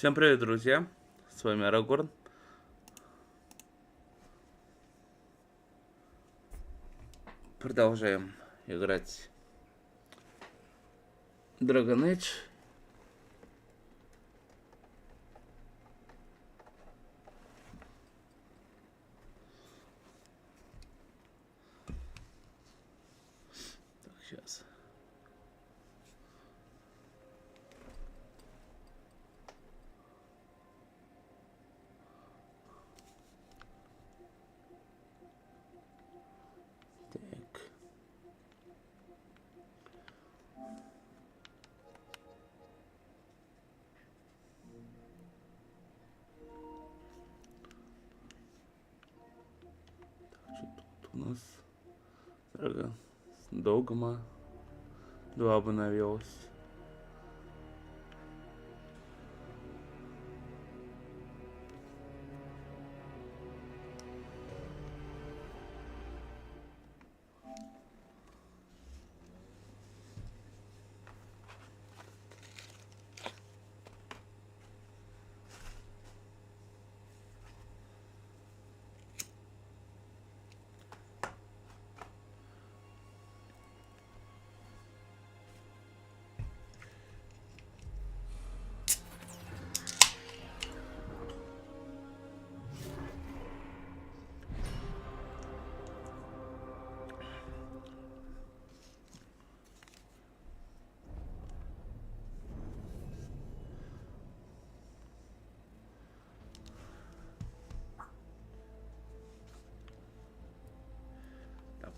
Всем привет, друзья! С вами Арагорн. Продолжаем играть Dragon Age. Так, сейчас. У нас Догма 2 обновилось.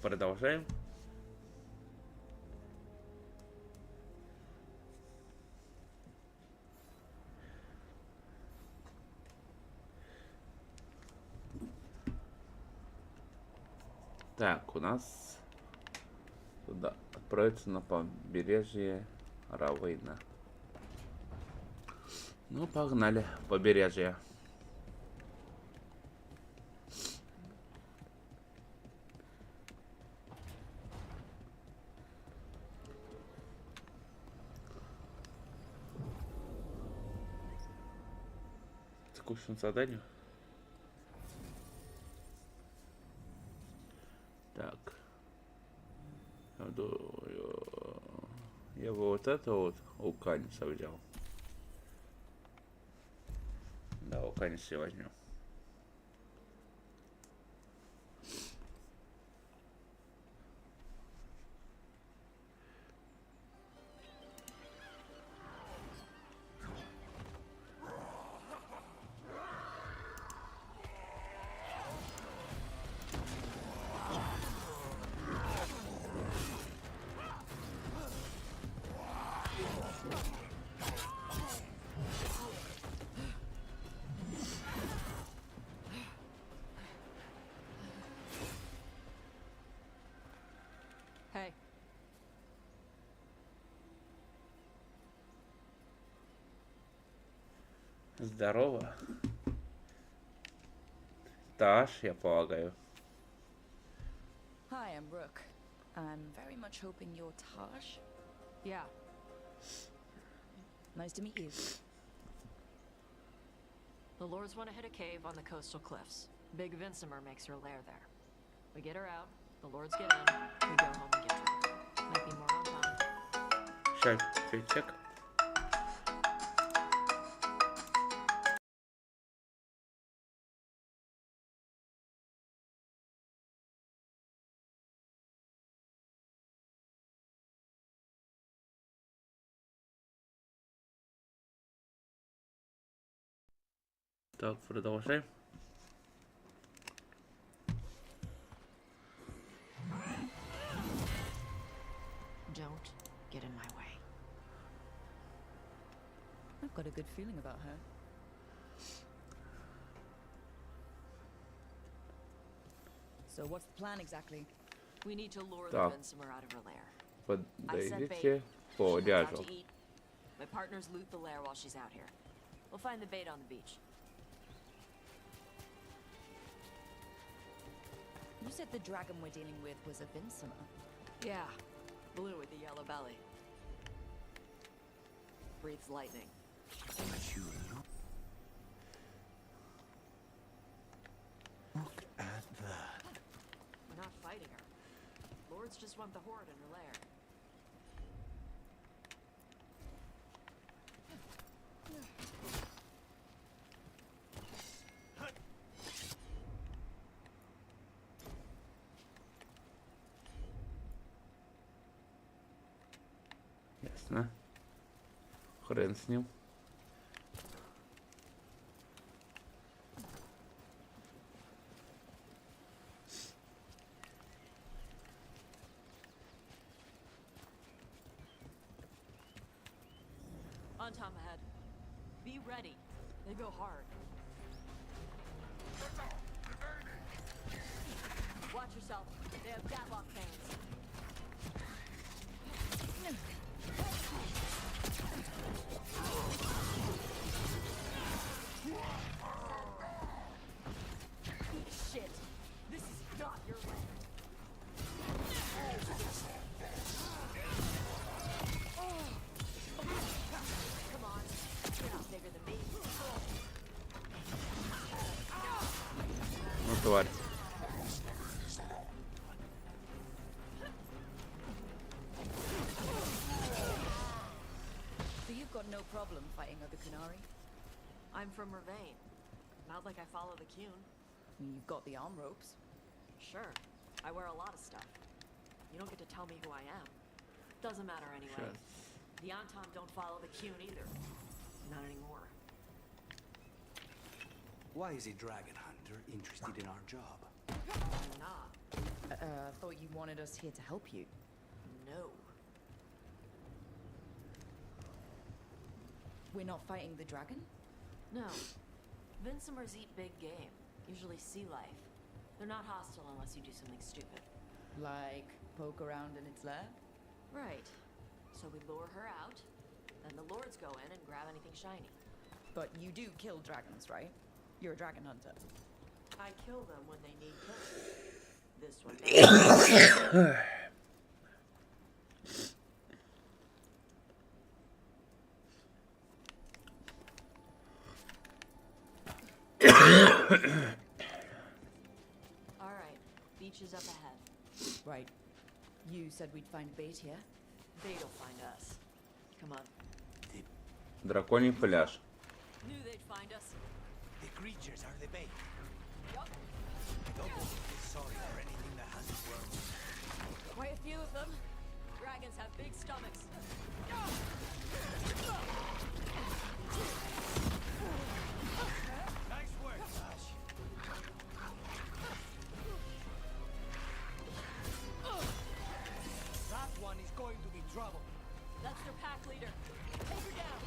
Продолжаем. Так, у нас туда отправиться на побережье Равейна. Ну, погнали, побережье. Текущему заданию. Так. Я бы вот это вот у Каниса взял. Да, у Каниса возьмем. Здорово. Таш, я полагаю. Hi, I'm Rook. I'm very much hoping you're Tash. Yeah. Nice to meet you. The lords want to hit a cave on the coastal cliffs. Big Vincimer makes her lair there. We get her out, the lords get in, we go home and get her. Might be more on time. Сейчас, чек. Так, продолжаем. Don't get in my way. I've got a good feeling about her. So what's the plan exactly? We need to lure the Так. Vincimer out of her lair. Подойдите по She heads out ляжу. to eat. My partners loot the lair while she's out here. We'll find the bait on the beach. You said the dragon we're dealing with was a Vincimer. Yeah, blue with the yellow belly. Breathes lightning. lords just want the horde in her lair. Ясно. Хрен с ним. On Tom ahead. Be ready. They go hard. Watch yourself. They have Gatlock fans. Shit. This is not your land. Come on. You're not bigger than me. Ну, тварь. So you've got no problem fighting other Qunari? I'm from Ravane. Not like I follow the Qun. You've got the arm ropes. Sure. I wear a lot of stuff. You don't get to tell me who I am. Doesn't matter anyway. Sure. The Anton don't follow the Qun either. Not anymore. Why is a dragon hunter interested in our job? I'm not. I thought you wanted us here to help you. No. We're not fighting the dragon? No. Vincimers eat big game. Usually sea life. They're not hostile unless you do something stupid. Like poke around in its lair? Right. So we lure her out, then the lords go in and grab anything shiny. But you do kill dragons, right? You're a dragon hunter. I kill them when they need killing. This one doesn't. Alright, beach is up ahead. Right. You said we'd find bait here? Bait'll find us. Come on. Драконий пляж. Knew they'd find us. The creatures are the bait. Yup. I don't want to be sorry for anything that hasn't worked. Quite a few of them. Dragons have big stomachs. Nice work, Ash. That one is going to be trouble. That's their pack leader. Take her down.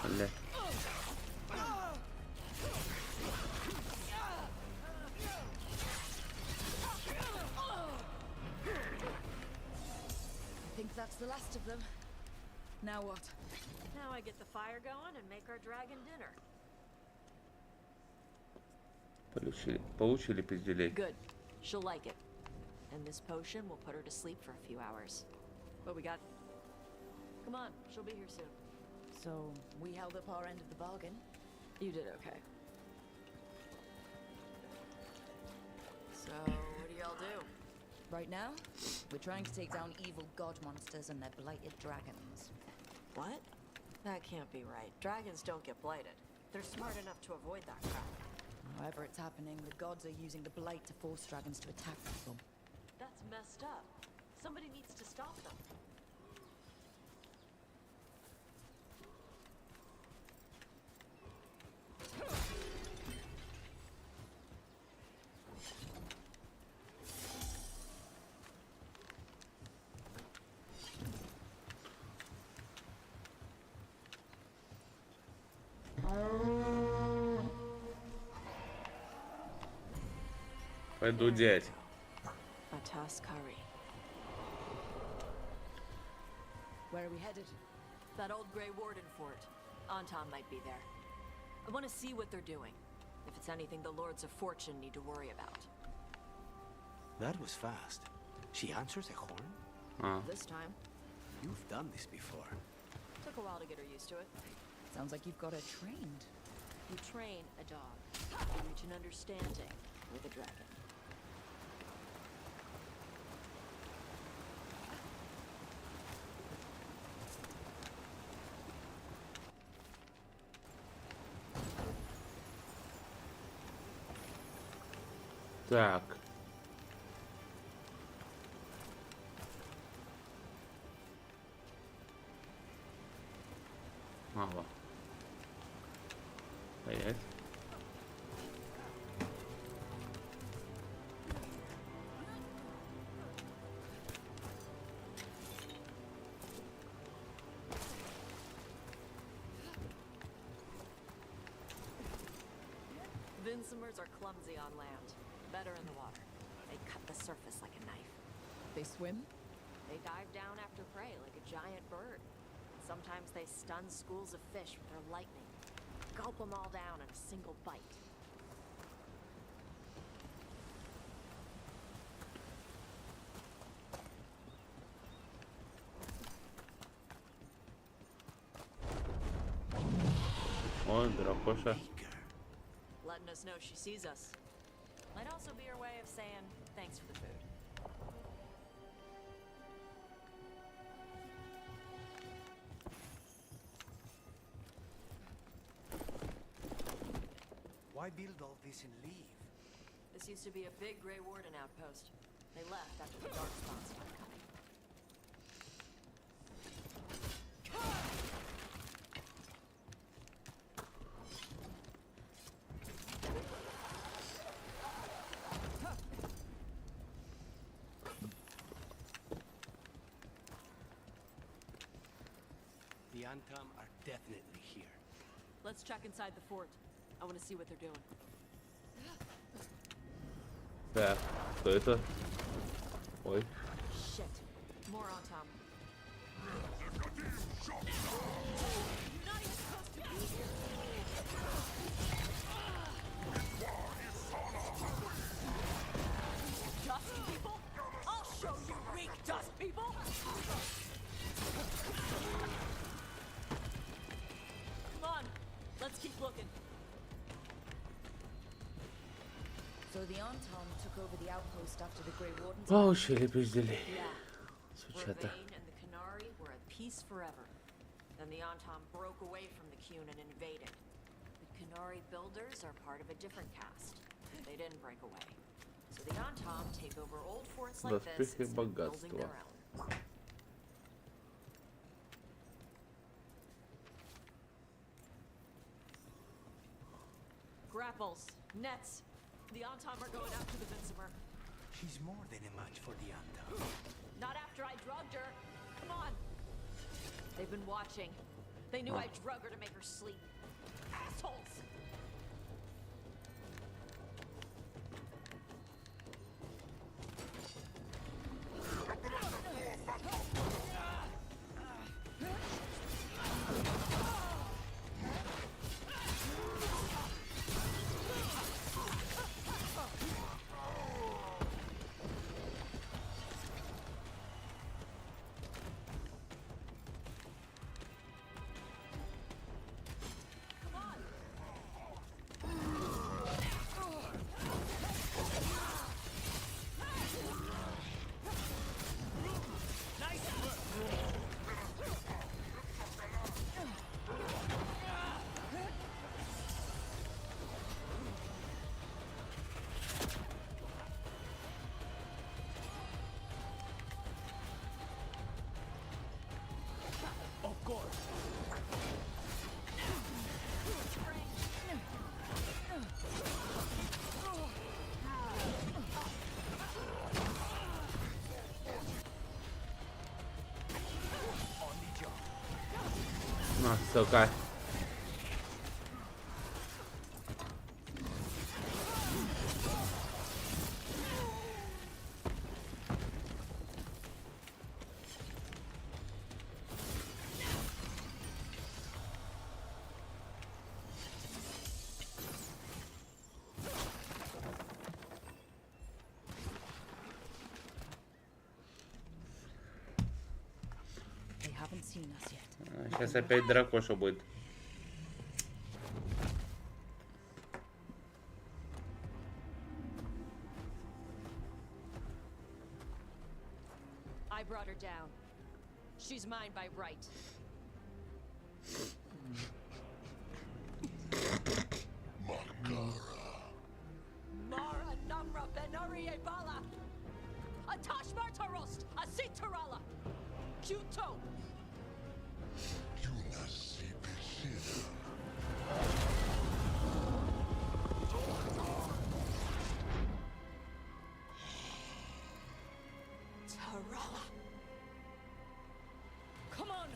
Бля. I think that's the last of them. Now what? Now I get the fire going and make our dragon dinner. Получили пизделей. Good. She'll like it. And this potion will put her to sleep for a few hours. But we got... Come on, she'll be here soon. So, we held up our end of the bargain. You did okay. So, what do y'all do? Right now, we're trying to take down evil god monsters and their blighted dragons. What? That can't be right. Dragons don't get blighted. They're smart enough to avoid that crap. However it's happening, the gods are using the blight to force dragons to attack people. That's messed up. Somebody needs to stop them. Пойду, дядь. Atas curry. Where are we headed? That old Grey Warden fort. Anton might be there. I want to see what they're doing. If it's anything the Lords of Fortune need to worry about. That was fast. She answers a horn? А, This time, You've done this before. took a while to get her used to it. Sounds like you've got her trained. You train a dog, you reach an understanding with a dragon. так. Мало. Стоять. Vinsomers are clumsy on land, better in the water. They cut the surface like a knife. They swim? They dive down after prey like a giant bird. Sometimes they stun schools of fish with their lightning. Gulp them all down in a single bite. О, дракоша. Letting us know she sees us. Might also be her way of saying thanks for the food. Why build all this and leave? This used to be a big Grey Warden outpost. They left after the dark spots started coming. The Antam are definitely here. Let's check inside the fort. I want to see what they're doing. Так, что это? Ой. Shit. More on Tom. Dust people? I'll show you weak dust people! Come on, let's keep looking. So the Anton took over the outpost after the Grey Wardens. Получили пиздели. Yeah. Сучата. Vervain and the Canary were at peace forever. Then the Antom broke away from the Cune and invaded. The Canary builders are part of a different caste. They didn't break away. So the Antom take over old forts like this Доспехи instead of building богатства. their own. Grapples, nets. The Antom are going after the Vinsomer. She's more than a match for the Antam. Not after I drugged her. Come on. They've been watching. They knew I drug her to make her sleep. Assholes. Of course. On the job. На, сука. haven't seen us yet. Сейчас опять дракоша будет. I brought her down. She's mine by right. Mara Namra Benari Bala. Atash Martarost, Asit Tarala. Kuto. Tarala. Come on.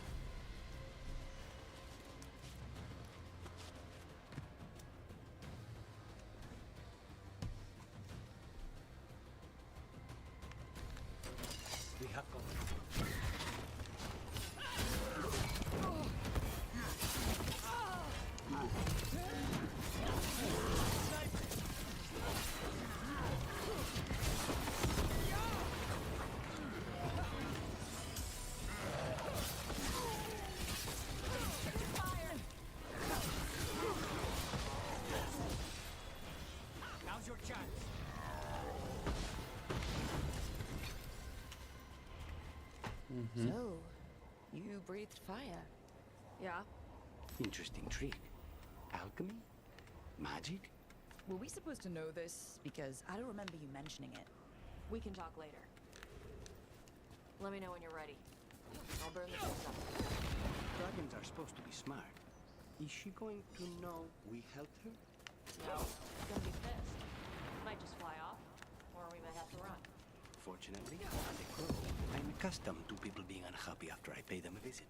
We have gone. Now's your chance. So, you breathed fire. Yeah. Interesting trick. Alchemy? Magic? Were we supposed to know this? Because I don't remember you mentioning it. We can talk later. Let me know when you're ready. I'll burn the things up. Dragons are supposed to be smart. Is she going to know we helped her? No, she's gonna be pissed. Might just fly off, or we might have to run. Fortunately, as a crow, I'm accustomed to people being unhappy after I pay them a visit.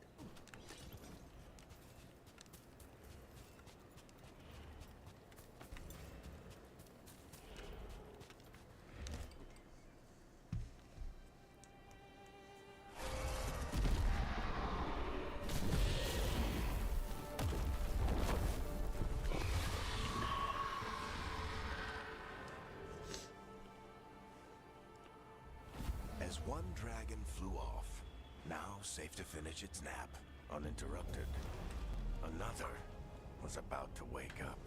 As one dragon flew off, now safe to finish its nap, uninterrupted, another was about to wake up.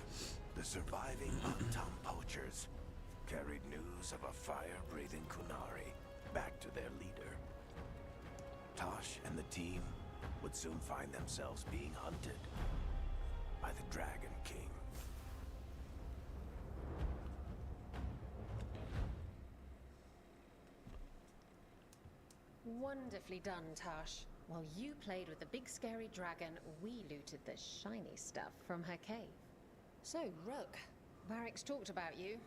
The surviving Antam poachers carried news of a fire-breathing Kunari back to their leader. Tosh and the team would soon find themselves being hunted by the Dragon King. Wonderfully done, Tosh. While you played with the big scary dragon, we looted the shiny stuff from her cave. So, Rook, Varric's talked about you.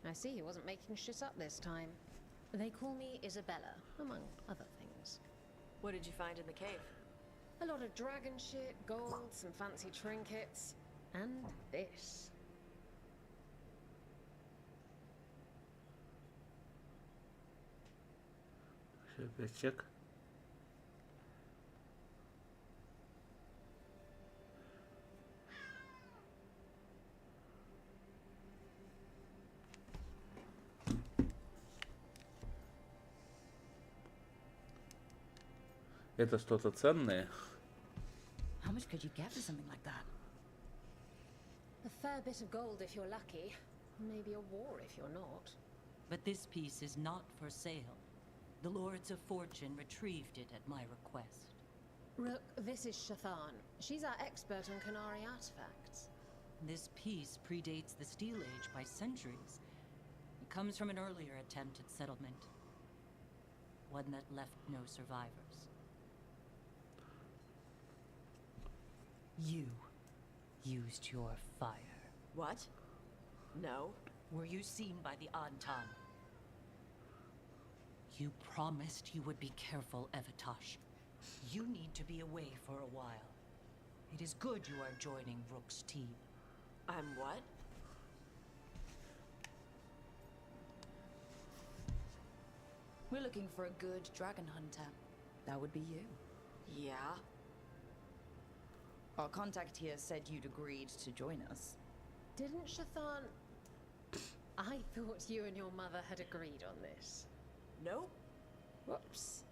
I see he wasn't making shit up this time. They call me Isabella, among other things. What did you find in the cave? A lot of dragon shit, gold, some fancy trinkets, and this. Чек. Это что-то ценное. How much could you get for something like that? A fair bit of gold if you're lucky. Maybe a war if you're not. But this piece is not for sale. The Lords of Fortune retrieved it at my request. Rook, this is Shathan. She's our expert on Qunari artifacts. This piece predates the Steel Age by centuries. It comes from an earlier attempt at settlement. One that left no survivors. You used your fire. What? No. Were you seen by the Antam? You promised you would be careful, Evatosh. You need to be away for a while. It is good you are joining Rook's team. I'm what? We're looking for a good dragon hunter. That would be you. Yeah? Our contact here said you'd agreed to join us. Didn't Shathan... I thought you and your mother had agreed on this. Nope. Whoops.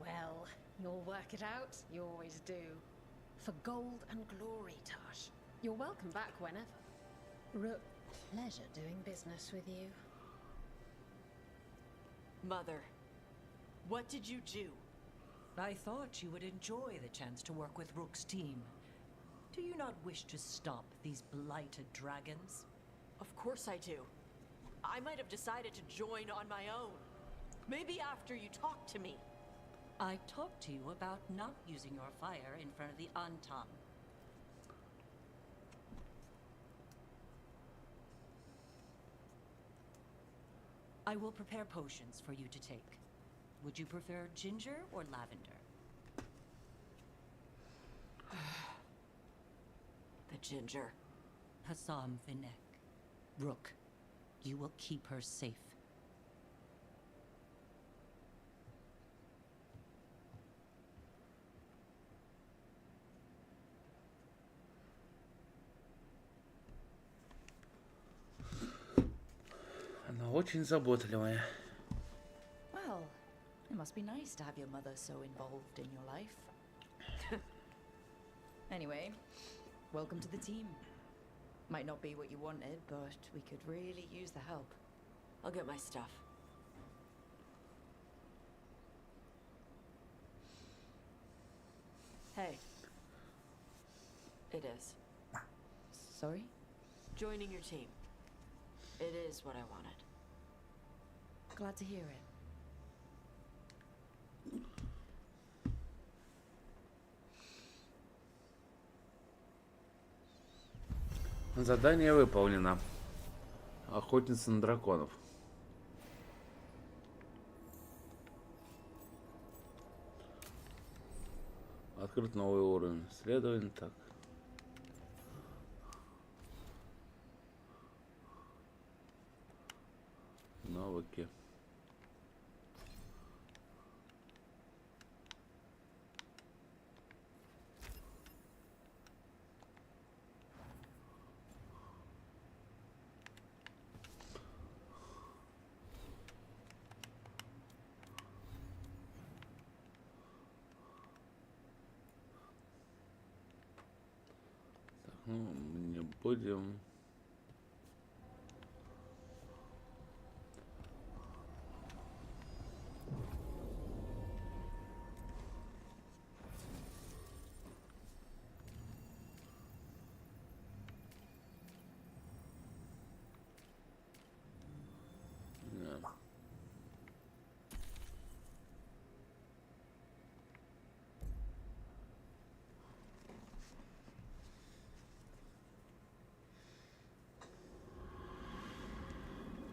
Well, You'll work it out. You always do. For gold and glory, Tosh. You're welcome back whenever. Rook, pleasure doing business with you. Mother, what did you do? I thought you would enjoy the chance to work with Rook's team. Do you not wish to stop these blighted dragons? Of course I do. I might have decided to join on my own. Maybe after you talked to me. I talked to you about not using your fire in front of the Antam. I will prepare potions for you to take. Would you prefer ginger or lavender? The ginger. Hassam Vinek. Rook, you will keep her safe. Она очень заботливая. Well, it must be nice to have your mother so involved in your life. Anyway, welcome to the team. Might not be what you wanted, but we could really use the help. I'll get my stuff. Hey. It is. Sorry? Joining your team. It is what I wanted. Glad to hear it. Задание выполнено. Охотница на драконов. Открыт новый уровень. Исследование. Так. Навыки. Так, ну, мы не будем.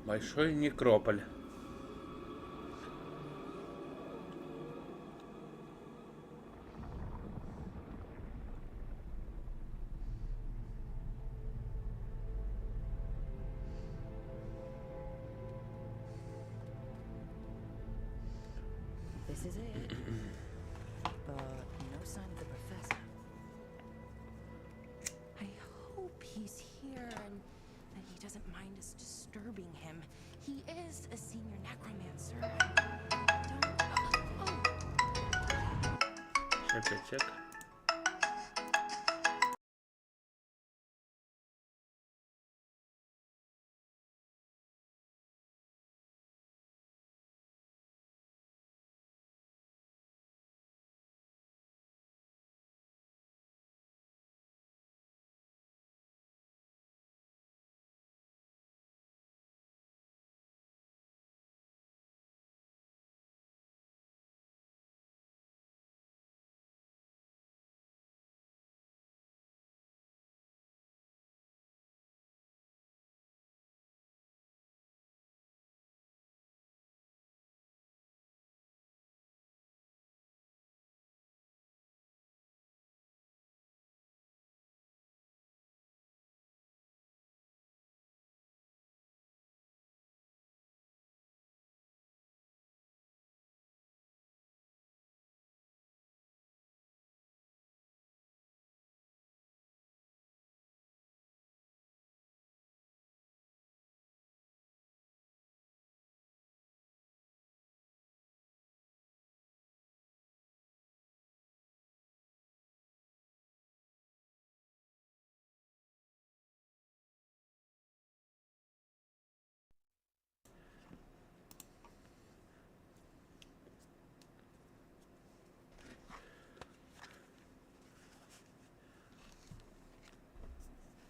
Большой некрополь. This is it. But no sign of the professor. I hope he's here and that he doesn't mind us disturbing him. He is a senior necromancer. Don't... Чек.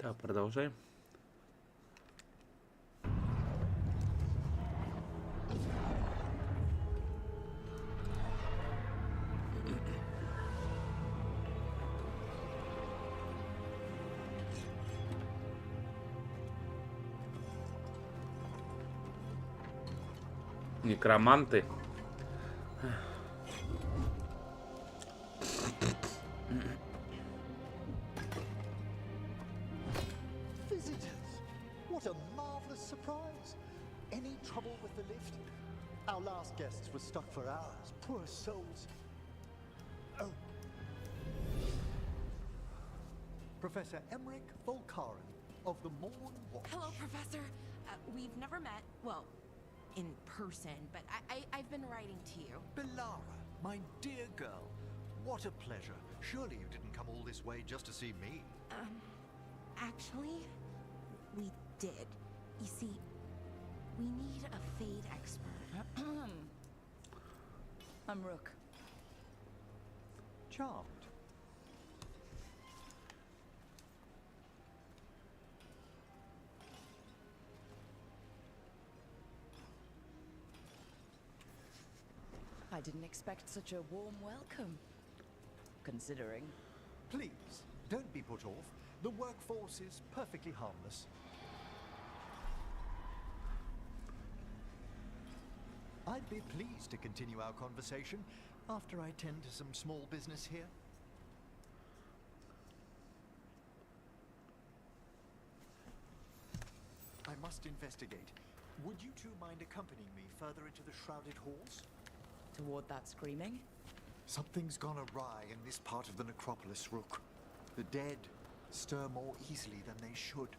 Так, продолжаем. Некроманты. Visitors! What a marvelous surprise! Any trouble with the lift? Our last guests were stuck for hours. Poor souls. Oh. Professor Emmerich Volkaren of the Morn Watch. Hello, Professor. We've never met, well, in person, but I've been writing to you. Belara, my dear girl. What a pleasure. Surely you didn't come all this way just to see me. Actually, we did. You see, we need a fade expert. I'm Rook. Charmed. I didn't expect such a warm welcome. Considering. Please, don't be put off. The workforce is perfectly harmless. I'd be pleased to continue our conversation after I tend to some small business here. I must investigate. Would you two mind accompanying me further into the shrouded halls? Toward that screaming? Something's gone awry in this part of the necropolis, Rook. The dead stir more easily than they should.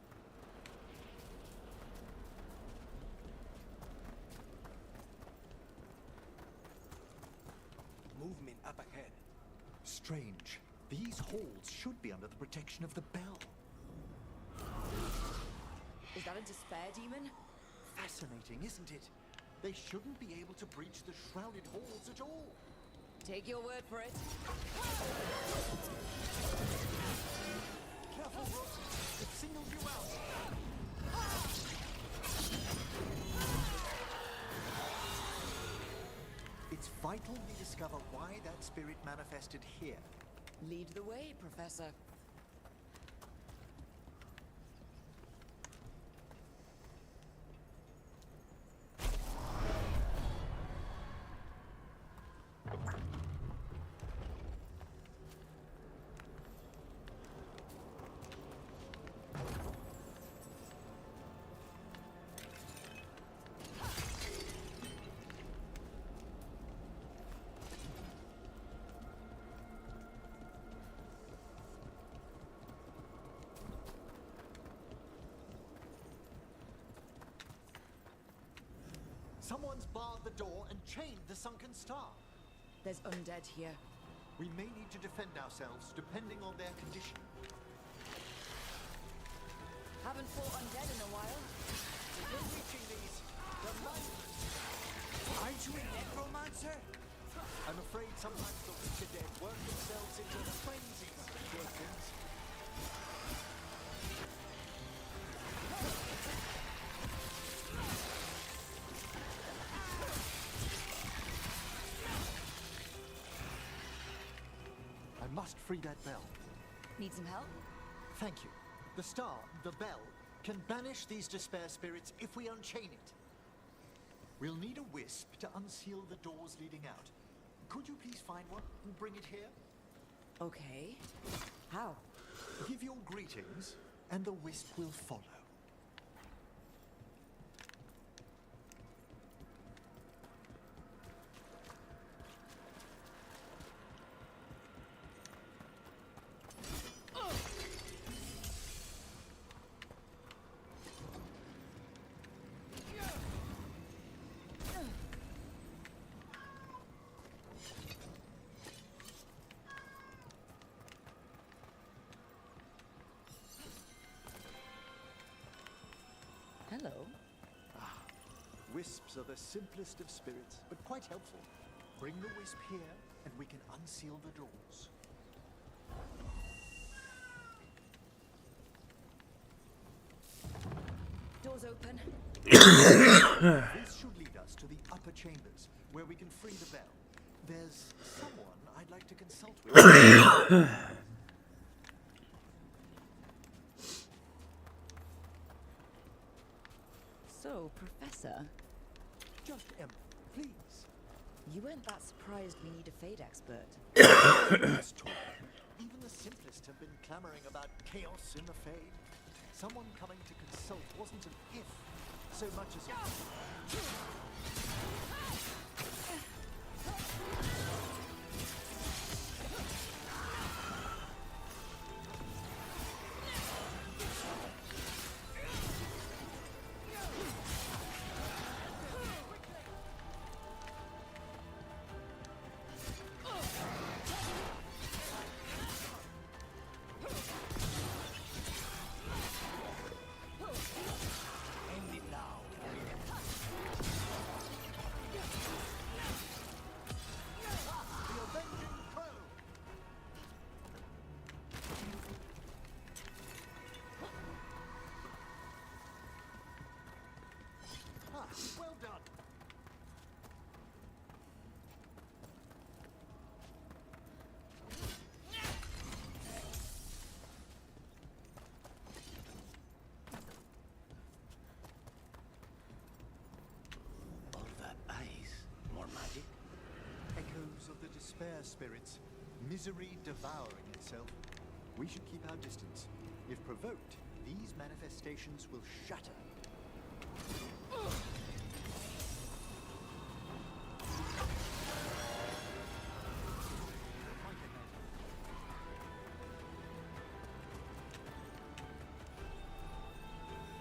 Movement up ahead. Strange. These halls should be under the protection of the bell. Is that a despair demon? Fascinating, isn't it? They shouldn't be able to breach the shrouded halls at all. Take your word for it. Careful, Rook. It singled you out. It's vital we discover why that spirit manifested here. Lead the way, Professor. Someone's barred the door and chained the sunken star. There's undead here. We may need to defend ourselves depending on their condition. Haven't fought undead in a while. We're reaching these. They're mindless. Aren't you a necromancer? I'm afraid sometimes the wicked dead work themselves into frenzies to cure things. I must free that bell. Need some help? Thank you. The star, the bell, can banish these despair spirits if we unchain it. We'll need a wisp to unseal the doors leading out. Could you please find one and bring it here? Okay. How? Give your greetings, and the wisp will follow. Hello. Wisps are the simplest of spirits, but quite helpful. Bring the wisp here, and we can unseal the doors. doors open. This should lead us to the upper chambers, where we can free the bell. There's someone I'd like to consult with. So, Professor, Just Emma, please. you weren't that surprised we need a fade expert. Let's talk. Even the simplest have been clamoring about chaos in the Fade. Someone coming to consult wasn't an if, so much as a... Well done. All that ice. More magic? Echoes of the despair spirits, misery devouring itself. We should keep our distance. If provoked, these manifestations will shatter.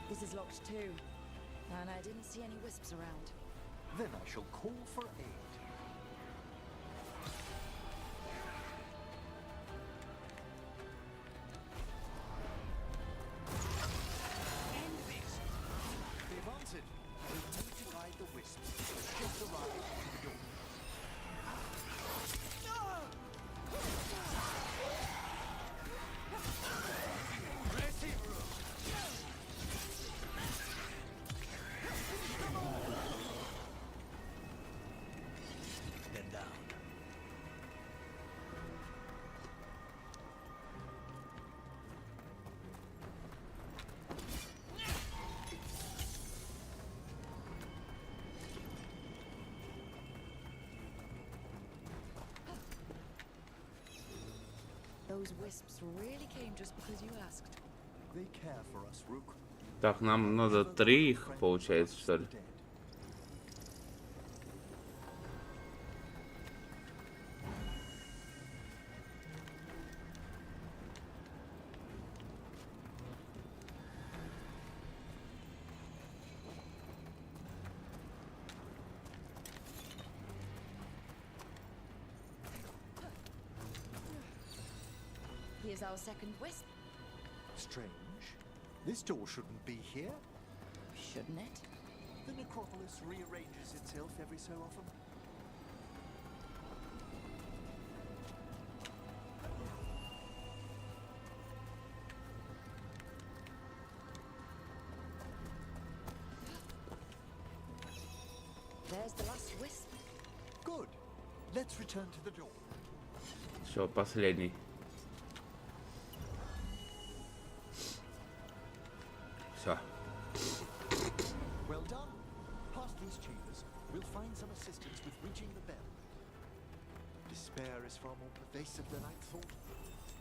This is locked too, and I didn't see any wisps around. Then I shall call for aid. End this. They've answered. We need to ride the wisps. Just arrived at the door. Then down. Those wisps really came just because you asked. They care for us, Rook. Так, нам надо 3 их, получается, что ли? Here's our second wisp, Strange. This door shouldn't be here. shouldn't it? The necropolis rearranges itself every so often. There's the last wisp. Good. Let's return to the door. Все, последний. Все. Well done. Past these chambers, we'll find some assistance with reaching the bell. Despair is far more pervasive than I thought.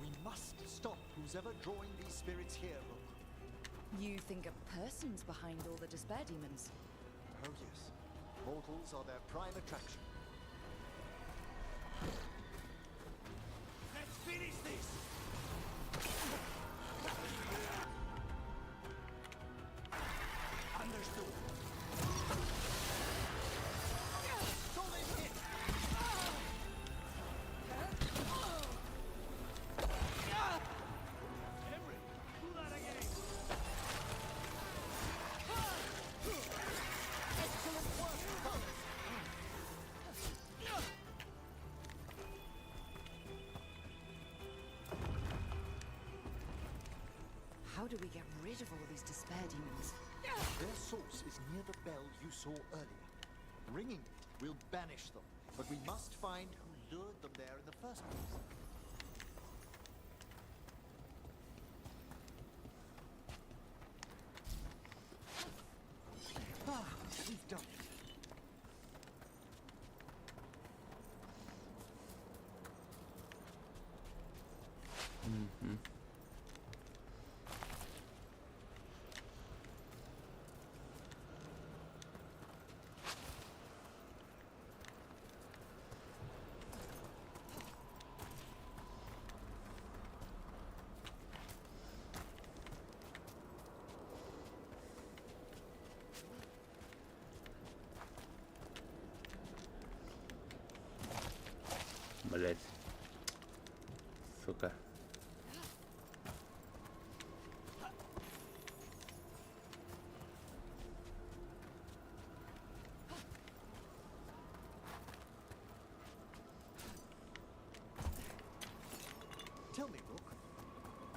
We must stop who's ever drawing these spirits here, Rook. You think a person's behind all the despair demons? Oh yes. Mortals are their prime attraction. Let's finish this. Understood. Solid hit! Henry, do that again. Excellent work, fellas. How do we get rid of all these despair demons? They're source is near the bell you saw earlier. Ringing it will banish them, but we must find who lured them there in the first place. Ah, we've done it. Блять. Сука. Tell me, Rook,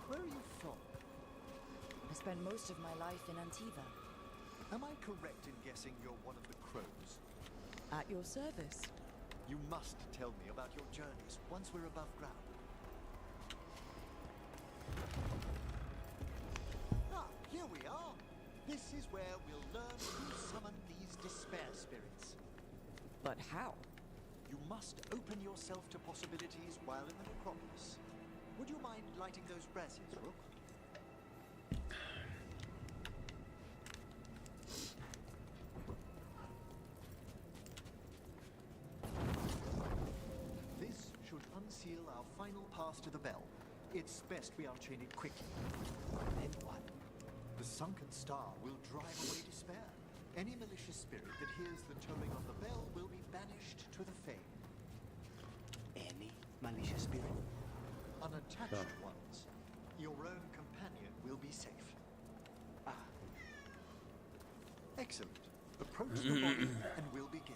where are you from? I spent most of my life in Antiva. Am I correct in guessing you're one of the crows? At your service. You must tell me about your journeys once we're above ground. Ah, here we are. This is where we'll learn who summoned these despair spirits. But how? You must open yourself to possibilities while in the necropolis. Would you mind lighting those braziers, Rook? This should unseal our final pass to the bell. It's best we unchain it quickly. Then what? The sunken star will drive away despair. Any malicious spirit that hears the tolling of the bell will be banished to the fane. Any malicious spirit? Unattached ones. Your own companion will be safe. Ah. Excellent. Approach the body and we'll begin.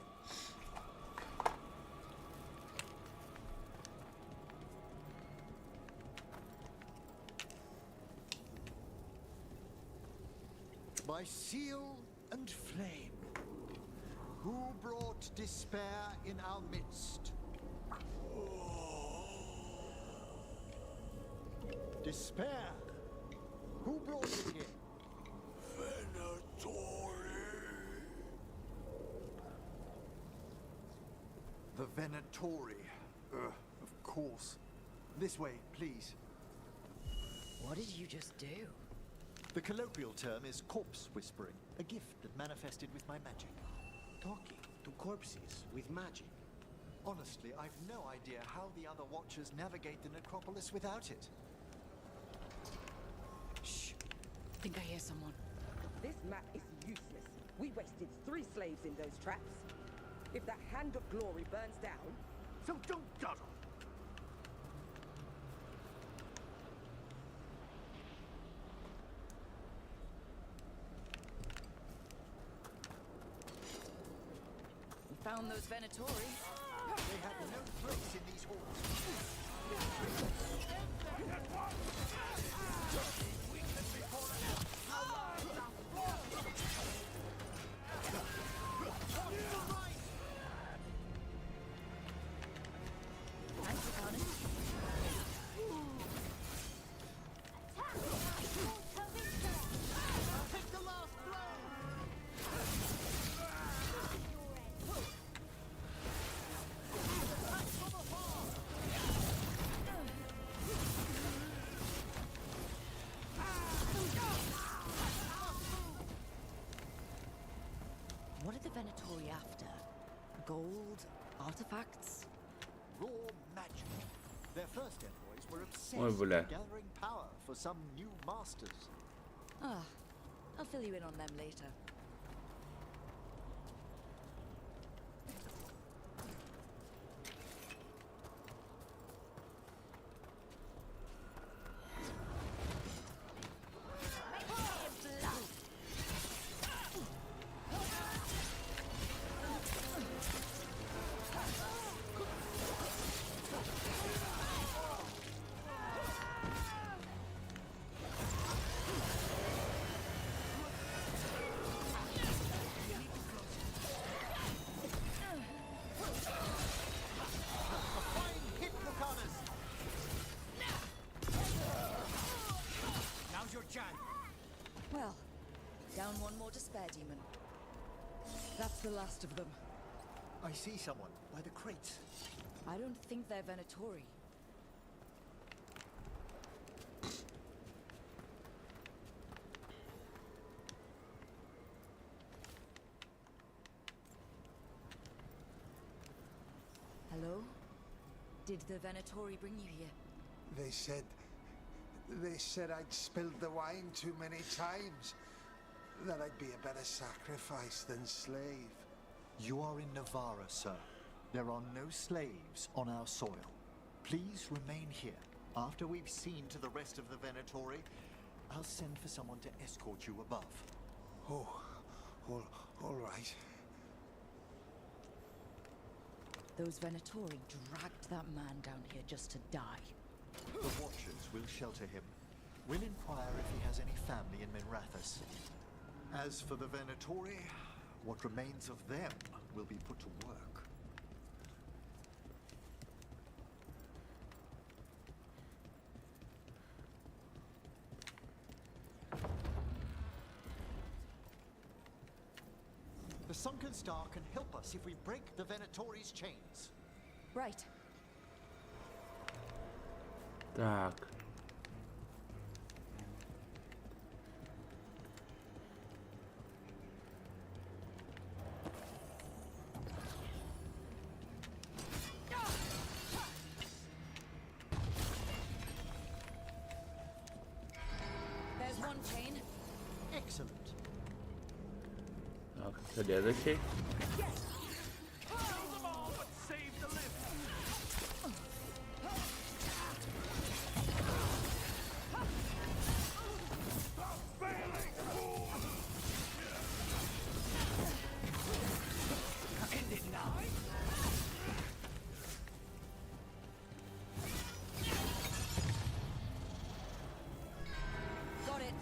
By seal and flame, who brought despair in our midst? Despair! Who brought it here? The Venatori. Of course. This way, please. What did you just do? The colloquial term is corpse whispering, a gift that manifested with my magic. Talking to corpses with magic. Honestly, I've no idea how the other Watchers navigate the necropolis without it. Shh. Think I hear someone. This map is useless. We wasted 3 slaves in those traps. If that Hand of Glory burns down... So don't dawdle! We found those Venatori. They have no place in these halls. Thanks for coming. Take the last blow! What are the Venatori after? Gold? Artifacts? Raw magic. Their first envoys were obsessed Ой, бля. with gathering power for some new masters. Ah, I'll fill you in on them later. Down one more despair demon. That's the last of them. I see someone by the crates. I don't think they're Venatori. Hello? Did the Venatori bring you here? They said I'd spilled the wine too many times. That I'd be a better sacrifice than slave. You are in Navarra, sir. There are no slaves on our soil. Please remain here. After we've seen to the rest of the Venatori, I'll send for someone to escort you above. Oh, all right. Those Venatori dragged that man down here just to die. The Watchers will shelter him. We'll inquire if he has any family in Minrathous. As for the Venatori, what remains of them will be put to work. The Sunken Star can help us if we break the Venatori's chains. Right. Так. There's one chain. Excellent. Так, следующий. Got it.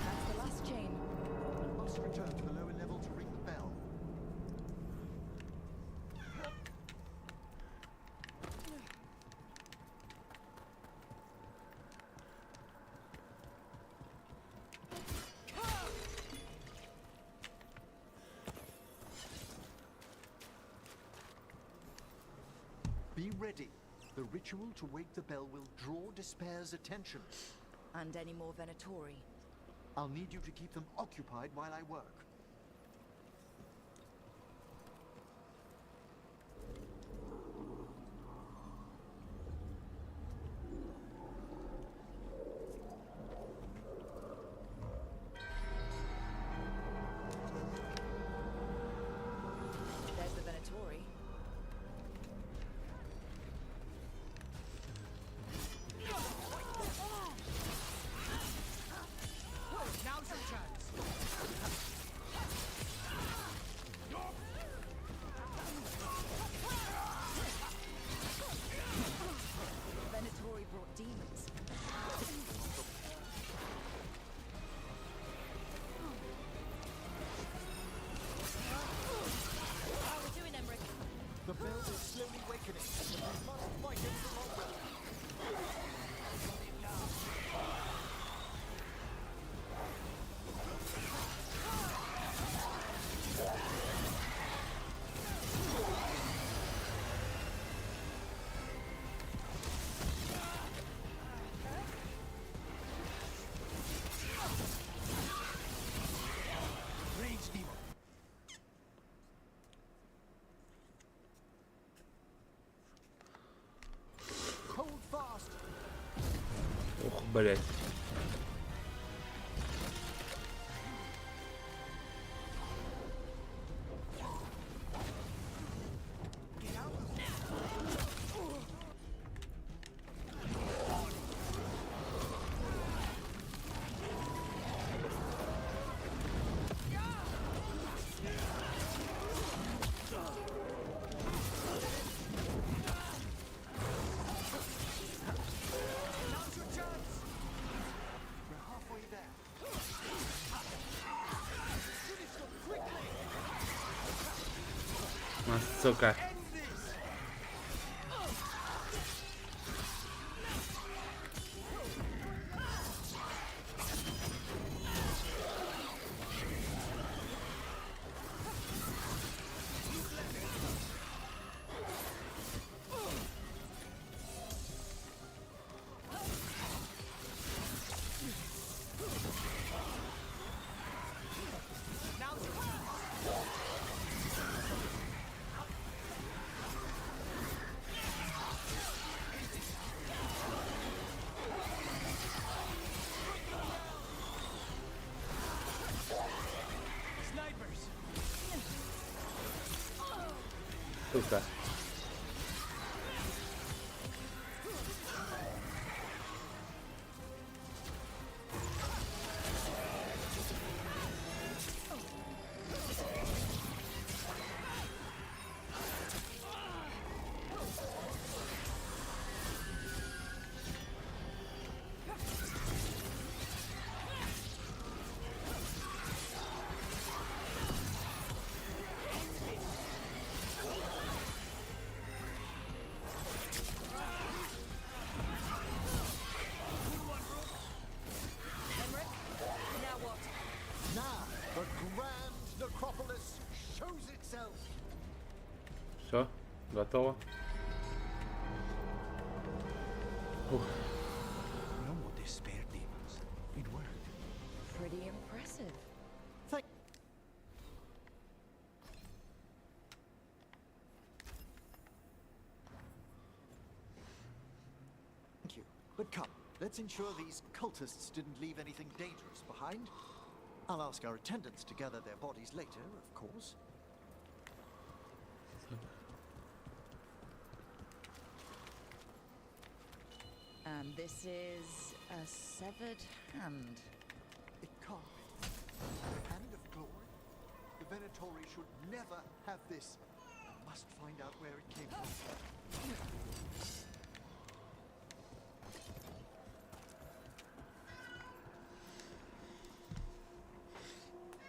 That's the last chain. Must return to the lower level to ring the bell. Be ready. The ritual to wake the bell will draw Despair's attention. And any more Venatori? I'll need you to keep them occupied while I work. There's the Venatori. Now's your chance. Venatori brought demons. How are we doing, Emmerich? The bell is slowly wakening. We must fight it longer. Rage demon. Hold fast. Ух, блять. Сука. Сука. Все, готово. Ух. No more despair, demons. It worked. Pretty impressive. Thank you. But come, let's ensure these cultists didn't leave anything dangerous behind. I'll ask our attendants to gather their bodies later, of course. And this is a severed hand. It can't be. The hand of glory? The Venatori should never have this. I must find out where it came from.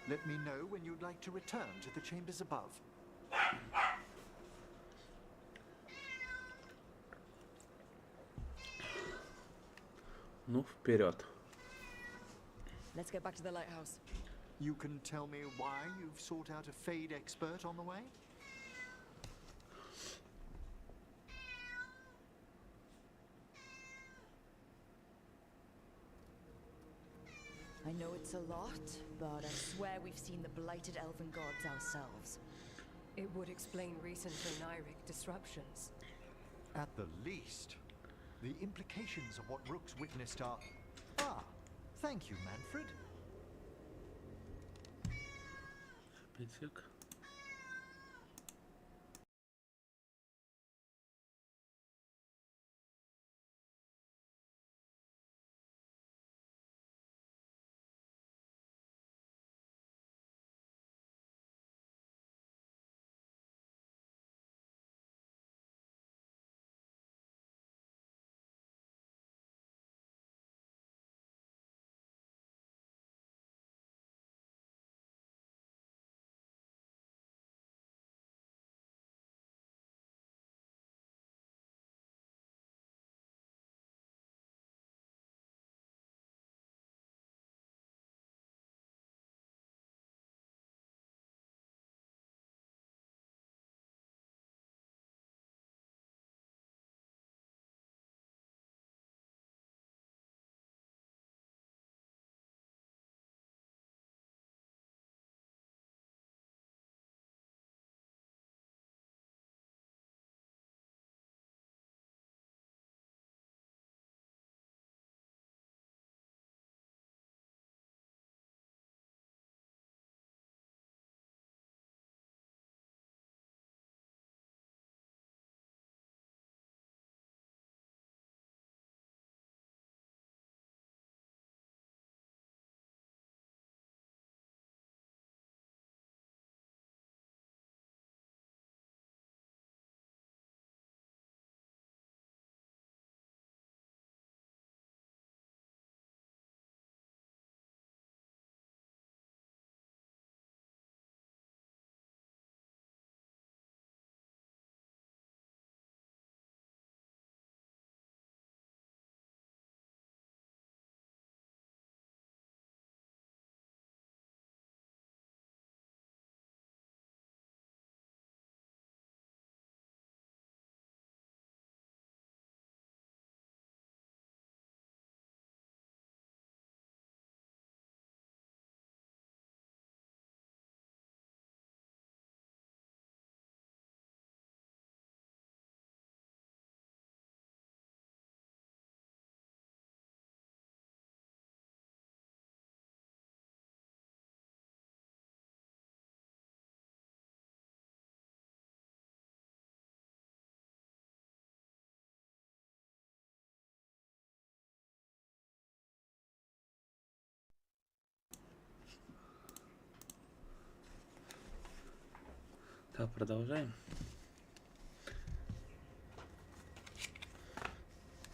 Let me know when you'd like to return to the chambers above. Ну, вперед. Let's get back to the lighthouse. You can tell me why you've sought out a Fade expert on the way? I know it's a lot, but I swear we've seen the blighted elven gods ourselves. It would explain recent Nyric disruptions. At the least. The implications of what Rook's witnessed are... Ah, thank you, Manfred. Пятик. Так, продолжаем.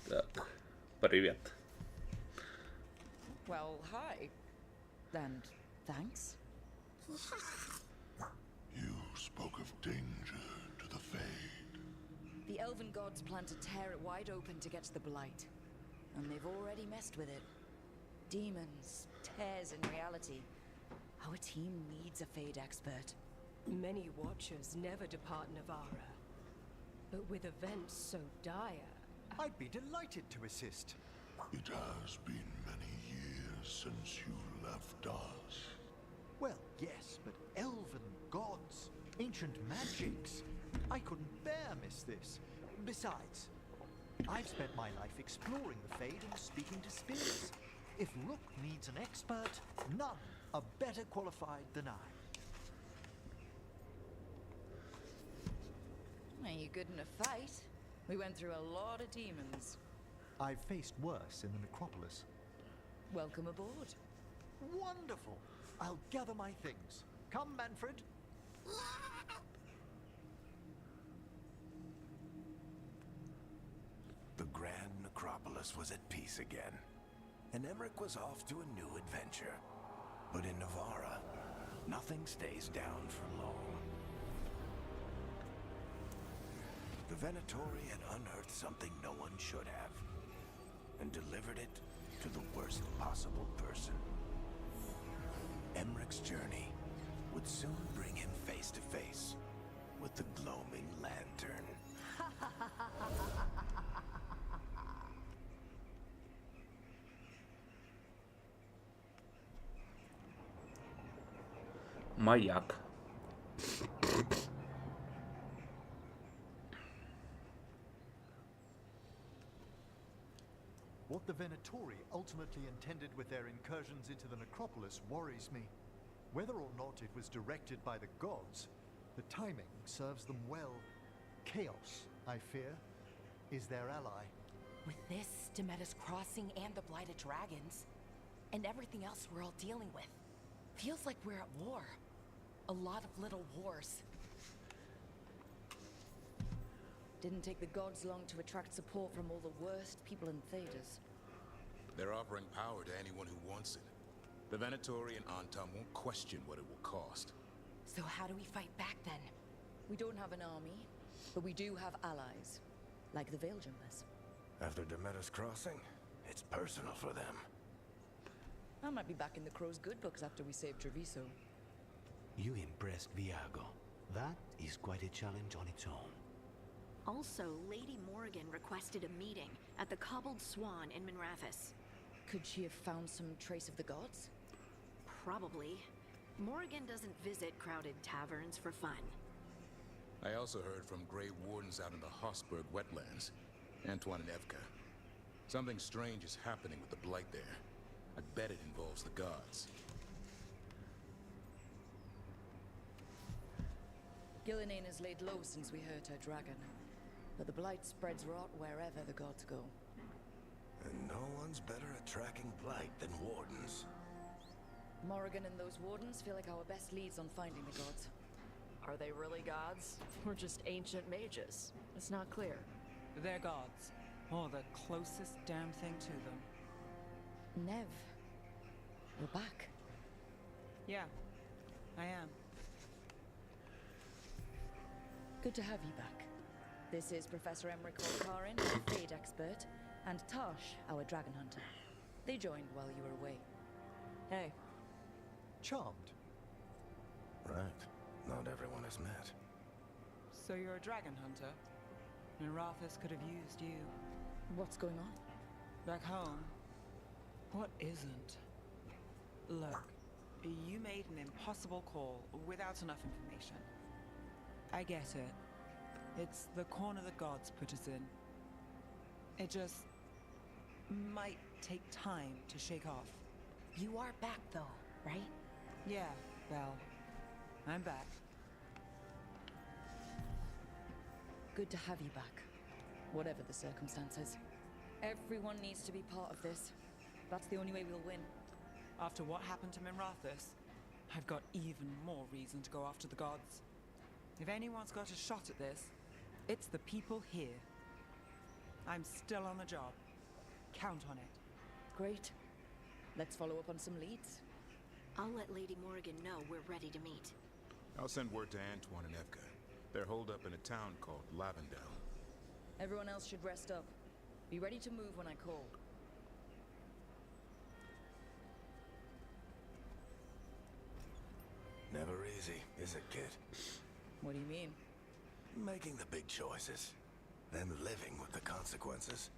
Так, привет. Well, hi. And thanks. You spoke of danger to the Fae. The elven gods plan to tear it wide open to get to the Blight. And they've already messed with it. Demons, tears in reality. Our team needs a Fade expert. Many watchers never depart Navarra. But with events so dire... I'd be delighted to assist. It has been many years since you left us. Well, yes, but elven gods, ancient magics. I couldn't bear miss this. Besides, I've spent my life exploring the Fade and speaking to spirits. If Rook needs an expert, none are better qualified than I. Are you good in a fight? We went through a lot of demons. I've faced worse in the necropolis. Welcome aboard. Wonderful! I'll gather my things. Come, Manfred. The Grand Necropolis was at peace again, and Emmerich was off to a new adventure. But in Navarra, nothing stays down for long. The Venatori had unearthed something no one should have, and delivered it to the worst possible person. Emmerich's journey would soon bring him face to face with the gloaming lantern. Маяк. What the Venatori ultimately intended with their incursions into the necropolis worries me. Whether or not it was directed by the gods, the timing serves them well. Chaos, I fear, is their ally. With this, Demeter's Crossing and the Blighted Dragons, and everything else we're all dealing with, feels like we're at war. A lot of little wars. Didn't take the gods long to attract support from all the worst people in Thedas. They're offering power to anyone who wants it. The Venatori and Antam won't question what it will cost. So how do we fight back then? We don't have an army, but we do have allies, like the Veiljumpers. After Demeter's Crossing, it's personal for them. I might be back in the Crow's good books after we save Treviso. You impressed Viago. That is quite a challenge on its own. Also, Lady Morrigan requested a meeting at the Cobbled Swan in Minrathous. Could she have found some trace of the gods? Probably. Morrigan doesn't visit crowded taverns for fun. I also heard from Grey Wardens out in the Hossberg wetlands, Antoine and Evka. Something strange is happening with the Blight there. I bet it involves the gods. Gillenane has laid low since we hurt her dragon, but the Blight spreads rot wherever the gods go. And no one's better at tracking Blight than Wardens. Morrigan and those Wardens feel like our best leads on finding the gods. Are they really gods? Or just ancient mages? It's not clear. They're gods, or the closest damn thing to them. Nev, we're back. Yeah, I am. Good to have you back. This is Professor Emmerich Volkarin, a Fade expert, and Tosh, our dragon hunter. They joined while you were away. Hey. Charmed. Right. Not everyone is met. So you're a dragon hunter? Minrathous could have used you. What's going on? Back home, what isn't? Look, you made an impossible call without enough information. I get it. It's the corner the gods put us in. It just might take time to shake off. You are back though, right? Yeah, Belle. I'm back. Good to have you back, whatever the circumstances. Everyone needs to be part of this. That's the only way we'll win. After what happened to Minrathous, I've got even more reason to go after the gods. If anyone's got a shot at this, it's the people here. I'm still on the job. Count on it. Great. Let's follow up on some leads. I'll let Lady Morgan know we're ready to meet. I'll send word to Antoine and Evka. They're holed up in a town called Lavendale. Everyone else should rest up. Be ready to move when I call. Never easy, is it, kid? What do you mean? Making the big choices, then living with the consequences.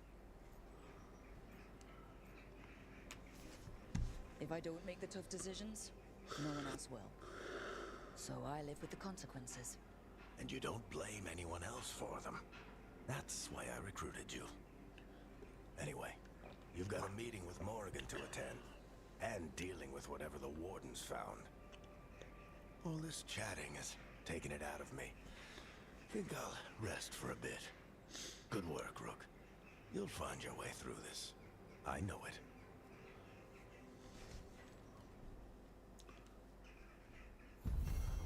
If I don't make the tough decisions, no one else will. So I live with the consequences. And you don't blame anyone else for them. That's why I recruited you. Anyway, you've got a meeting with Morgan to attend, and dealing with whatever the wardens found. All this chatting has taken it out of me. Think I'll rest for a bit. Good work, Rook. You'll find your way through this. I know it.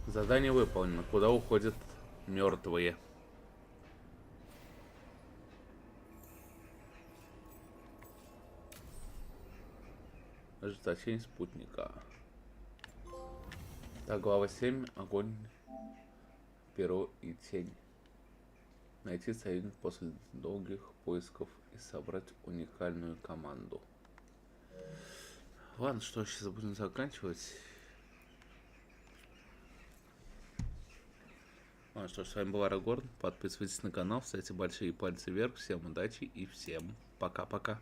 Задание выполнено. Куда уходят мертвые? Ожесточение спутника. Так, глава 7. Огонь, перо и тень. Найти союзник после долгих поисков и собрать уникальную команду. Ладно, что сейчас будем заканчивать. Ну что ж, с вами был Арагорн. Подписывайтесь на канал, ставьте большие пальцы вверх. Всем удачи и всем пока-пока.